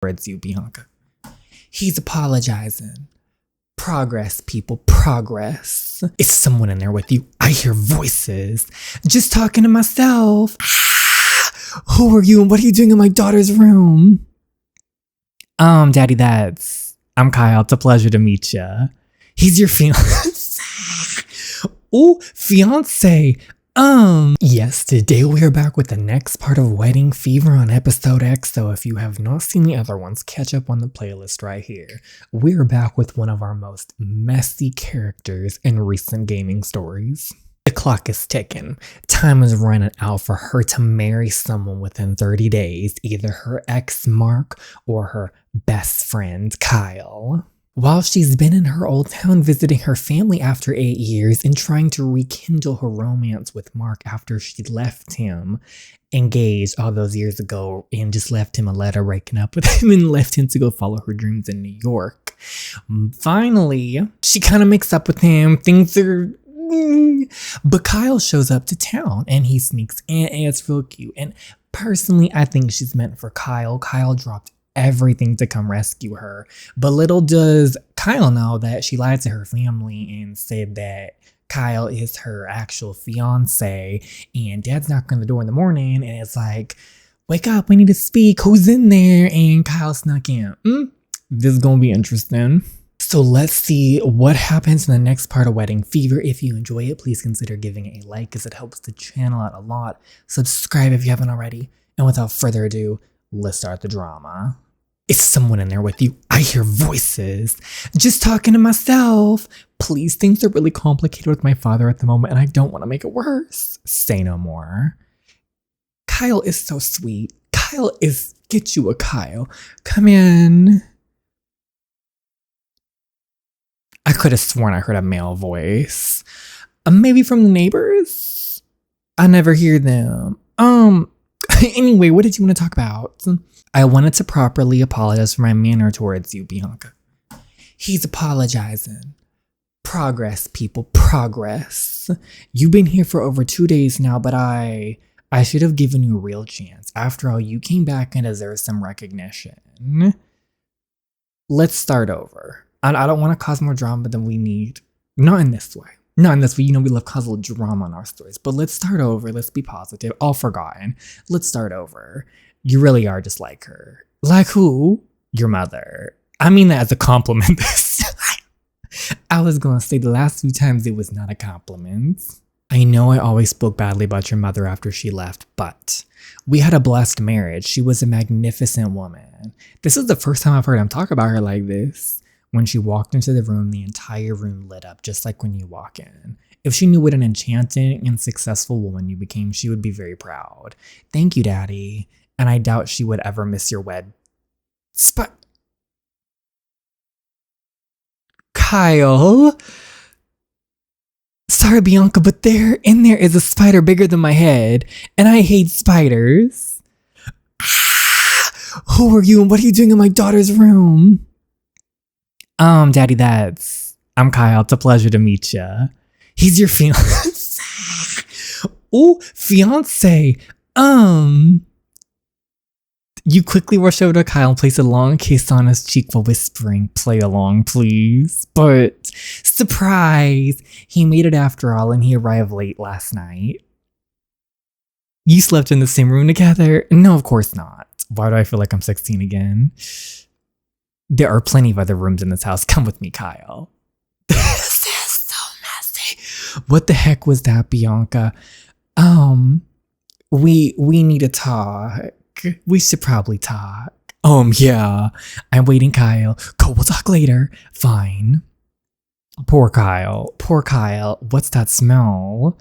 towards you, Bianca. He's apologizing. Progress, people, progress. Is someone in there with you? I hear voices. Just talking to myself. Who are you and what are you doing in my daughter's room? Daddy, I'm Kyle. It's a pleasure to meet ya. He's your fiancé. Ooh, fiancé. Yes, today we are back with the next part of Wedding Fever on episode XO. If you have not seen the other ones, catch up on the playlist right here. We're back with one of our most messy characters in recent gaming stories. The clock is ticking. Time is running out for her to marry someone within 30 days, either her ex Mark or her best friend Kyle. While she's been in her old town visiting her family after 8 years and trying to rekindle her romance with Mark after she left him engaged all those years ago and just left him a letter breaking up with him and left him to go follow her dreams in New York. Finally, she kind of makes up with him. Things are... But Kyle shows up to town and he sneaks in and it's real cute. And personally, I think she's meant for Kyle. Kyle dropped everything to come rescue her. But little does Kyle know that she lied to her family and said that Kyle is her actual fiance. And Dad's knocking on the door in the morning and it's like, wake up, we need to speak. Who's in there? And Kyle snuck in. This is gonna be interesting. So let's see what happens in the next part of Wedding Fever. If you enjoy it, please consider giving it a like as it helps the channel out a lot. Subscribe if you haven't already. And without further ado, let's start the drama. Is someone in there with you? I hear voices. Just talking to myself. Please, things are really complicated with my father at the moment and I don't want to make it worse. Say no more. Kyle is so sweet. Get you a Kyle. Come in. I could have sworn I heard a male voice. Maybe from the neighbors? I never hear them. Anyway, what did you want to talk about? I wanted to properly apologize for my manner towards you, Bianca. He's apologizing. Progress, people, progress. You've been here for over 2 days now, but I should have given you a real chance. After all, you came back and deserve some recognition. Let's start over. I don't want to cause more drama than we need. Not in this way. Not in this way. You know we love cause a little drama in our stories. But let's start over. Let's be positive. All forgotten. Let's start over. You really are just like her. Like who? Your mother. I mean that as a compliment. I was going to say the last few times it was not a compliment. I know I always spoke badly about your mother after she left, but we had a blessed marriage. She was a magnificent woman. This is the first time I've heard him talk about her like this. When she walked into the room, the entire room lit up, just like when you walk in. If she knew what an enchanting and successful woman you became, she would be very proud. Thank you, Daddy. And I doubt she would ever miss your Kyle? Sorry, Bianca, but in there is a spider bigger than my head, and I hate spiders. Who are you and what are you doing in my daughter's room? Daddy, I'm Kyle. It's a pleasure to meet ya. He's your fiancé. Ooh, fiancé. You quickly rush over to Kyle and place a long kiss on his cheek while whispering, play along, please. But surprise, he made it after all and he arrived late last night. You slept in the same room together? No, of course not. Why do I feel like I'm 16 again? There are plenty of other rooms in this house. Come with me, Kyle. This is so messy. What the heck was that, Bianca? We need to talk. We should probably talk. Yeah. I'm waiting, Kyle. Cool, we'll talk later. Fine. Poor Kyle. Poor Kyle. What's that smell?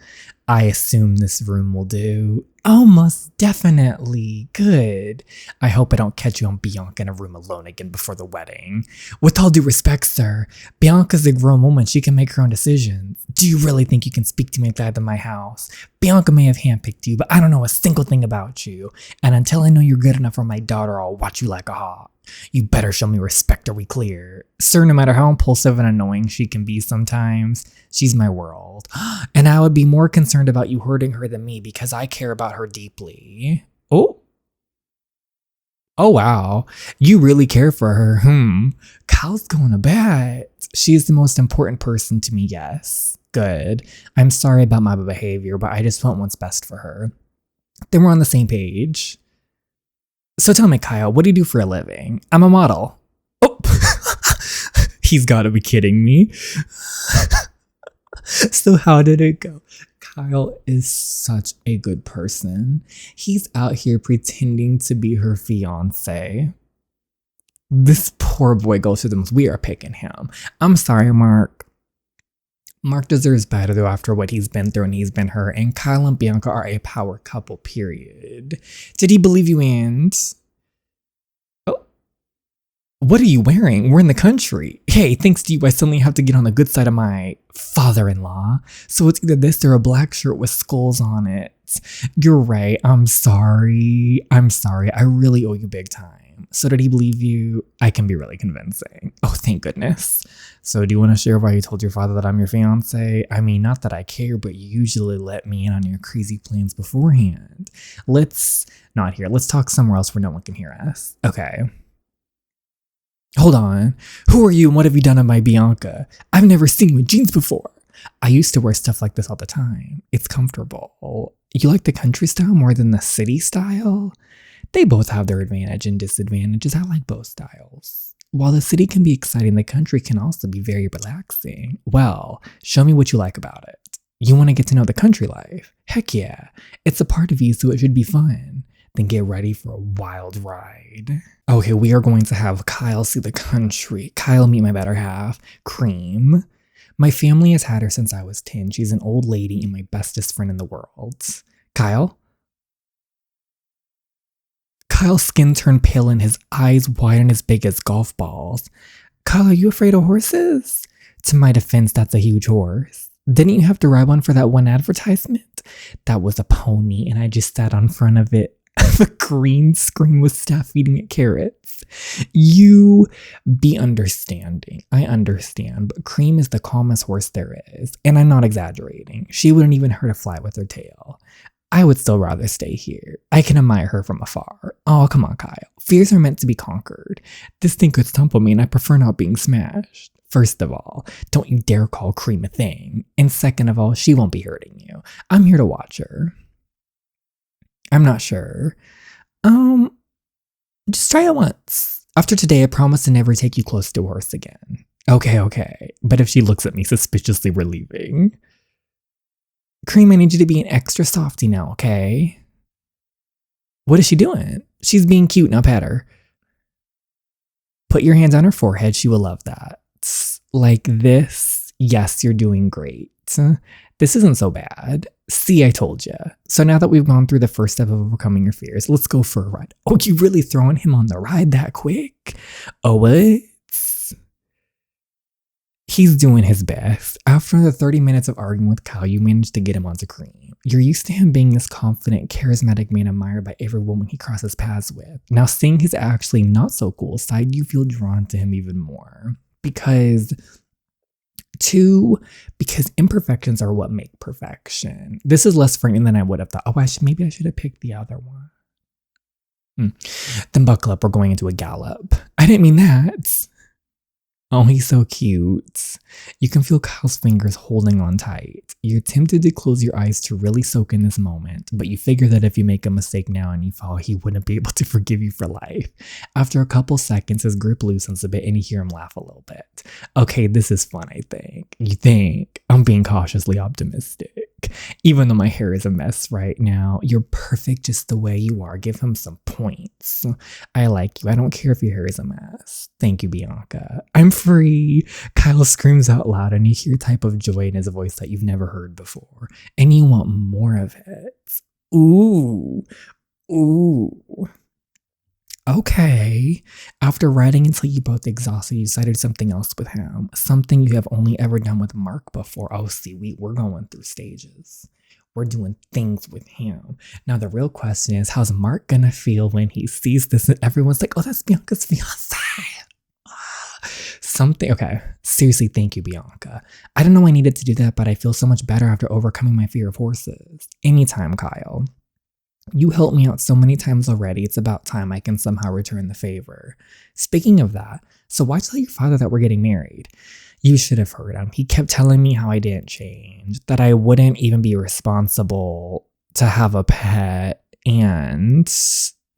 I assume this room will do. Oh, most definitely. Good. I hope I don't catch you on Bianca in a room alone again before the wedding. With all due respect, sir, Bianca's a grown woman. She can make her own decisions. Do you really think you can speak to me like that in my house? Bianca may have handpicked you, but I don't know a single thing about you. And until I know you're good enough for my daughter, I'll watch you like a hawk. You better show me respect, are we clear? Sir, no matter how impulsive and annoying she can be sometimes, she's my world. And I would be more concerned about you hurting her than me because I care about her deeply. Oh. Oh, wow. You really care for her. Kyle's going to bed. She's the most important person to me, yes. Good. I'm sorry about my behavior, but I just want what's best for her. Then we're on the same page. So tell me, Kyle, what do you do for a living? I'm a model. Oh, he's got to be kidding me. So how did it go? Kyle is such a good person. He's out here pretending to be her fiancé. This poor boy goes through the most. We are picking him. I'm sorry, Mark. Mark deserves better, though, after what he's been through and he's been hurt. And Kyle and Bianca are a power couple, period. Did he believe you and... Oh. What are you wearing? We're in the country. Hey, thanks to you, I suddenly have to get on the good side of my father-in-law. So it's either this or a black shirt with skulls on it. You're right. I'm sorry. I really owe you big time. So did he believe you? I can be really convincing. Oh, thank goodness. So do you want to share why you told your father that I'm your fiance? I mean, not that I care, but you usually let me in on your crazy plans beforehand. Let's not here. Let's talk somewhere else where no one can hear us. Okay. Hold on. Who are you and what have you done to my Bianca? I've never seen you in jeans before. I used to wear stuff like this all the time. It's comfortable. You like the country style more than the city style? They both have their advantage and disadvantages. I like both styles. While the city can be exciting, the country can also be very relaxing. Well, show me what you like about it. You want to get to know the country life? Heck yeah. It's a part of you, so it should be fun. Then get ready for a wild ride. Okay, we are going to have Kyle see the country. Kyle meet my better half, Cream. My family has had her since I was 10. She's an old lady and my bestest friend in the world. Kyle? Kyle's skin turned pale and his eyes wide and as big as golf balls. Kyle, are you afraid of horses? To my defense, that's a huge horse. Didn't you have to ride one for that one advertisement? That was a pony and I just sat on front of it. The green screen with staff eating it carrots. You be understanding. I understand, but Cream is the calmest horse there is. And I'm not exaggerating. She wouldn't even hurt a fly with her tail. I would still rather stay here. I can admire her from afar. Oh, come on, Kyle. Fears are meant to be conquered. This thing could stumble me and I prefer not being smashed. First of all, don't you dare call Cream a thing. And second of all, she won't be hurting you. I'm here to watch her. I'm not sure. Just try it once. After today, I promise to never take you close to a horse again. Okay. But if she looks at me suspiciously, we're leaving. Cream, I need you to be an extra softy now, okay? What is she doing? She's being cute, now pet her. Put your hands on her forehead, she will love that. Like this. Yes, you're doing great. This isn't so bad. See, I told you. So now that we've gone through the first step of overcoming your fears, let's go for a ride. Oh, you really throwing him on the ride that quick? Oh, what? He's doing his best. After the 30 minutes of arguing with Kyle, you managed to get him onto Cream. You're used to him being this confident, charismatic man admired by every woman he crosses paths with. Now, seeing his actually not so cool side, you feel drawn to him even more. Because imperfections are what make perfection. This is less frightening than I would have thought. Oh, maybe I should have picked the other one. Then buckle up, we're going into a gallop. I didn't mean that. Oh, he's so cute. You can feel Kyle's fingers holding on tight. You're tempted to close your eyes to really soak in this moment, but you figure that if you make a mistake now and you fall, he wouldn't be able to forgive you for life. After a couple seconds, his grip loosens a bit and you hear him laugh a little bit. Okay, this is fun, I think. You think? I'm being cautiously optimistic. Even though my hair is a mess right now, you're perfect just the way you are. Give him some points. I like you. I don't care if your hair is a mess. Thank you, Bianca. I'm free. Kyle screams out loud and you hear a type of joy in his voice that you've never heard before. And you want more of it. Ooh. Okay. After riding until you both exhausted, you decided something else with him. Something you have only ever done with Mark before. Oh, see, we're going through stages. We're doing things with him. Now, the real question is, how's Mark gonna feel when he sees this and everyone's like, oh, that's Bianca's fiance? Okay. Seriously, thank you, Bianca. I don't know I needed to do that, but I feel so much better after overcoming my fear of horses. Anytime, Kyle. You helped me out so many times already. It's about time I can somehow return the favor. Speaking of that, so why tell your father that we're getting married? You should have heard him. He kept telling me how I didn't change, that I wouldn't even be responsible to have a pet. And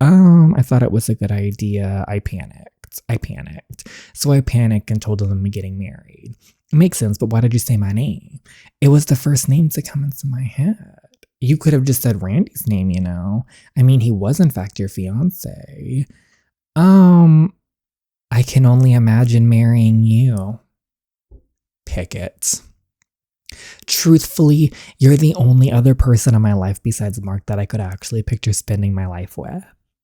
I thought it was a good idea. I panicked. So I panicked and told him we're getting married. It makes sense, but why did you say my name? It was the first name to come into my head. You could have just said Randy's name, you know? I mean, he was in fact your fiancé. I can only imagine marrying you. Pickett. Truthfully, you're the only other person in my life besides Mark that I could actually picture spending my life with.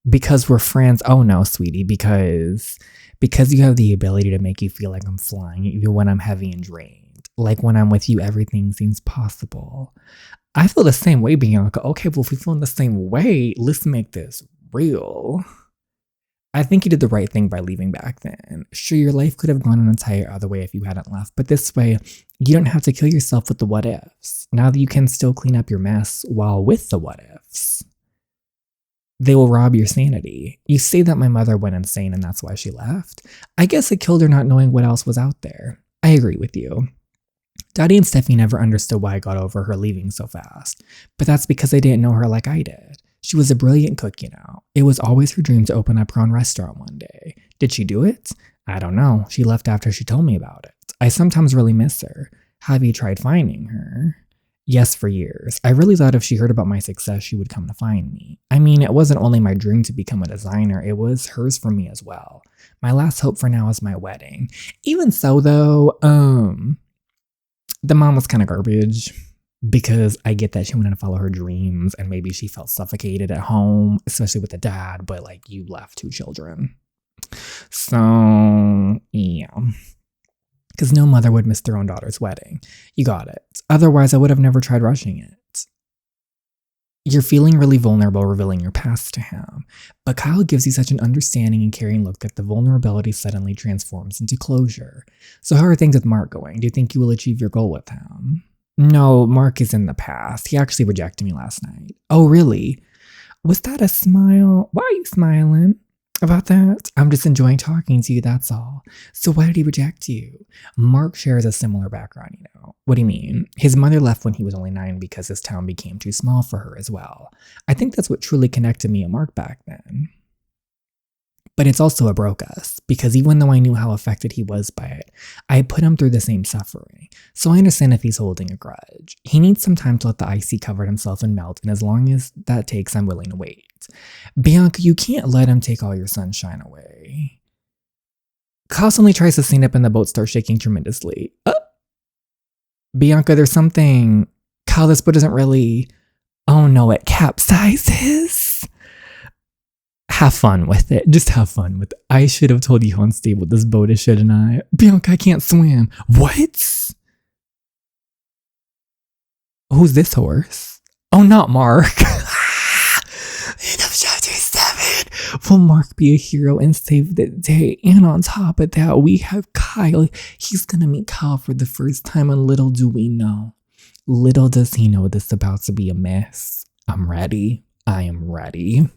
Because we're friends. Oh no, sweetie, because you have the ability to make you feel like I'm flying even when I'm heavy and drained. Like when I'm with you, everything seems possible. I feel the same way, Bianca. Okay, well, if we feel in the same way, let's make this real. I think you did the right thing by leaving back then. Sure, your life could have gone an entire other way if you hadn't left, but this way, you don't have to kill yourself with the what ifs. Now that you can still clean up your mess while with the what ifs. They will rob your sanity. You say that my mother went insane and that's why she left. I guess it killed her not knowing what else was out there. I agree with you. Daddy and Steffi never understood why I got over her leaving so fast, but that's because they didn't know her like I did. She was a brilliant cook, you know. It was always her dream to open up her own restaurant one day. Did she do it? I don't know. She left after she told me about it. I sometimes really miss her. Have you tried finding her? Yes, for years. I really thought if she heard about my success, she would come to find me. I mean, it wasn't only my dream to become a designer, it was hers for me as well. My last hope for now is my wedding. Even so, though, the mom was kind of garbage. Because I get that she wanted to follow her dreams and maybe she felt suffocated at home, especially with the dad, but like you left 2 children. So, yeah. Because no mother would miss their own daughter's wedding. You got it. Otherwise, I would have never tried rushing it. You're feeling really vulnerable revealing your past to him, but Kyle gives you such an understanding and caring look that the vulnerability suddenly transforms into closure. So how are things with Mark going? Do you think you will achieve your goal with him? No, Mark is in the past. He actually rejected me last night. Oh, really? Was that a smile? Why are you smiling about that? I'm just enjoying talking to you, that's all. So why did he reject you? Mark shares a similar background, you know. What do you mean? His mother left when he was only 9 because his town became too small for her as well. I think that's what truly connected me and Mark back then. But it's also what broke us, because even though I knew how affected he was by it, I put him through the same suffering. So I understand if he's holding a grudge. He needs some time to let the ice he covered himself in melt, and as long as that takes, I'm willing to wait. Bianca, you can't let him take all your sunshine away. Constantly tries to stand up and the boat starts shaking tremendously. Bianca, there's something. Kyle, this boat isn't really. Oh no, it capsizes. Have fun with it. Just have fun with it. I should have told you how unstable this boat is, shouldn't I? Bianca, I can't swim. What? Who's this horse? Oh, not Mark. End of chapter 7. Will Mark be a hero and save the day? And on top of that, we have Kyle. He's gonna meet Kyle for the first time, and little do we know. Little does he know this is about to be a mess. I'm ready. I am ready.